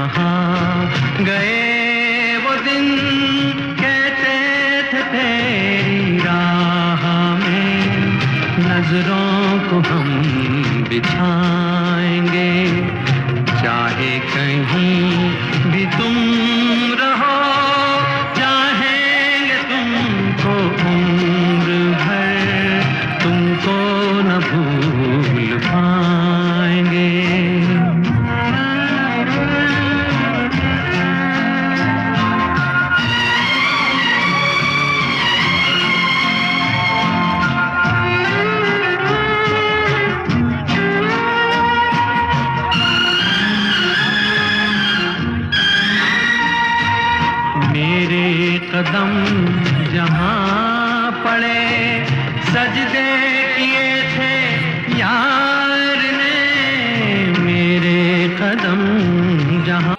कहाँ गए वो दिन, कहते थे तेरी राह में नजरों को हम बिछाएंगे, चाहे कहीं भी तुम रहो, चाहेंगे तुमको उम्र भर, तुमको न भूल पाएंगे। मेरे कदम जहाँ पड़े, सजदे किए थे यार ने, मेरे कदम जहाँ